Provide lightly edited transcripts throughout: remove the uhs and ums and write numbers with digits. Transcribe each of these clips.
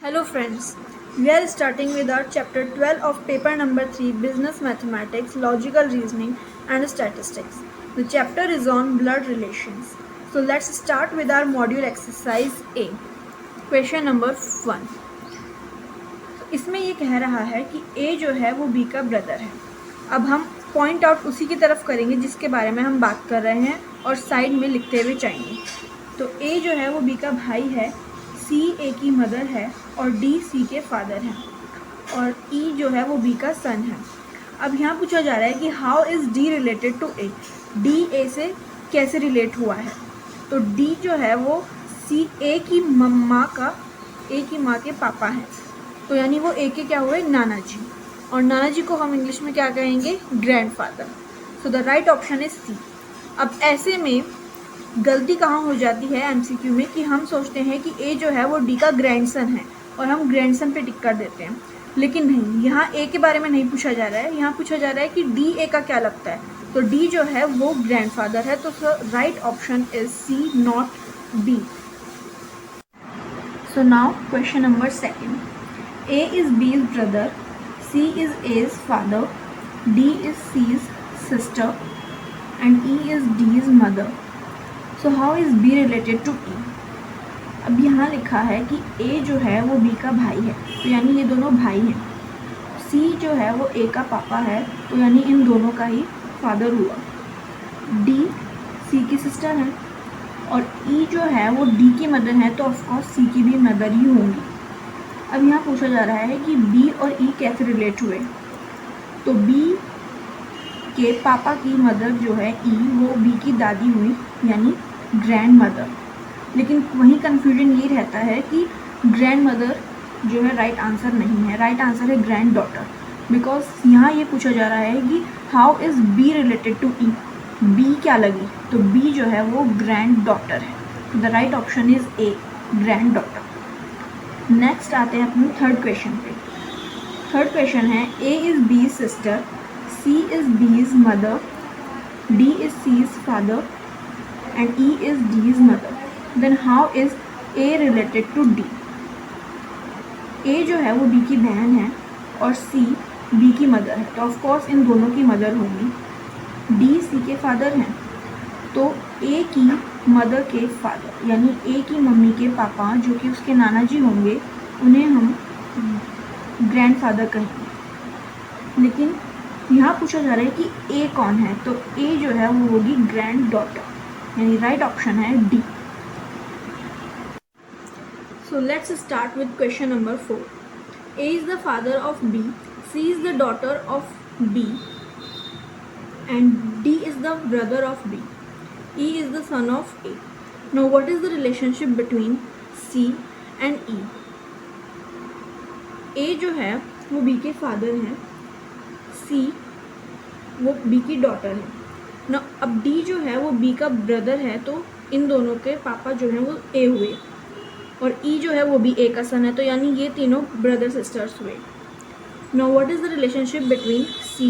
Hello friends, we are starting with our chapter 12 of paper number 3 Business Mathematics, Logical Reasoning and Statistics. The chapter is on blood relations. So let's start with our module exercise A. Question number 1. इसमें ये कह रहा है कि A जो है वो B का ब्रदर है. अब हम पॉइंट आउट उसी की तरफ करेंगे जिसके बारे में हम बात कर रहे हैं और साइड में लिखते हुए जाएंगे. तो A जो है वो B का भाई है, C A की मदर है और D C के फादर हैं और E जो है वो B का सन है. अब यहाँ पूछा जा रहा है कि how is D related to A. D A से कैसे रिलेट हुआ है. तो D जो है वो A की माँ के पापा हैं. तो यानी वो A के क्या हुए, नाना जी. और नाना जी को हम इंग्लिश में क्या कहेंगे, grandfather. So the right option is C. अब ऐसे में गलती कहाँ हो जाती है एमसीक्यू में कि हम सोचते हैं कि A जो है वो D का ग्रैंडसन है और हम ग्रैंडसन पे टिक कर देते हैं. लेकिन नहीं, यहाँ A के बारे में नहीं पूछा जा रहा है. यहाँ पूछा जा रहा है कि D A का क्या लगता है. तो D जो है वो ग्रैंडफादर है. तो right option is C, not B. So now question number 2. A is B's brother, C is A's father, D is C's sister and E is D's mother. So how is B related to E? अब यहाँ लिखा है कि A जो है वो B का भाई है, तो यानी ये दोनों भाई हैं. C जो है वो A का पापा है, तो यानी इन दोनों का ही फादर हुआ. D C की सिस्टर है और E जो है वो D की मदर है, तो ऑफकोर्स C की भी मदर ही होंगी. अब यहाँ पूछा जा रहा है कि B और E कैसे रिलेट हुए. तो B के पापा की मदर जो है E, वो B की दादी हुई यानी ग्रैंड मदर. लेकिन वहीं कन्फ्यूजन ये रहता है कि ग्रैंड मदर जो है राइट आंसर नहीं है. राइट आंसर है ग्रैंड डॉटर. बिकॉज यहाँ ये पूछा जा रहा है कि how is B related to E. B क्या लगी, तो B जो है वो ग्रैंड डॉटर है. The right option is A, granddaughter. Next आते हैं अपने थर्ड क्वेश्चन पे. थर्ड क्वेश्चन है A is B's sister, C is B's mother, D is C's father and E is D's mother. Then how is A related to D? A जो है वो B की बहन है और C B की मदर है, तो ऑफ कोर्स इन दोनों की मदर होगी. D C के फादर हैं, तो A की मदर के फादर यानी A की मम्मी के पापा जो कि उसके नाना जी होंगे, उन्हें हम ग्रैंडफादर कहेंगे. लेकिन यहाँ पूछा जा रहा है कि A कौन है, तो A जो है वो होगी ग्रैंड डॉटर, यानी राइट ऑप्शन है D. So let's start with question number 4. A is the father of B, C is the daughter of B and D is the brother of B. E is the son of A. Now what is the relationship between C and E? A जो है वो B के father हैं, C वो B की daughter है. ना अब D जो है वो B का ब्रदर है, तो इन दोनों के पापा जो हैं वो A हुए और E जो है वो भी A का सन है, तो यानी ये तीनों ब्रदर सिस्टर्स हुए. Now what is the relationship between C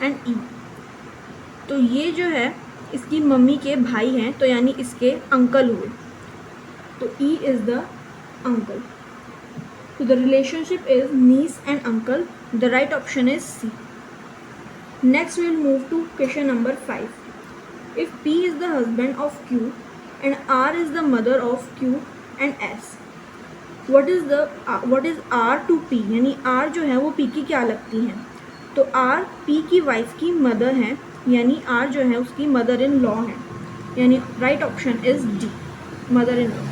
and E? तो ये जो है इसकी मम्मी के भाई हैं, तो यानी इसके अंकल हुए, तो E इज़ द अंकल. तो the relationship is niece and uncle. The right option is C. Next we will move to question number 5. If P is the husband of Q and R is the mother of Q and S, what is R to P? यानी R जो है वो P की क्या लगती हैं. तो R P की वाइफ की मदर है, यानी R जो है उसकी मदर इन लॉ है, यानी right option is D, mother in law.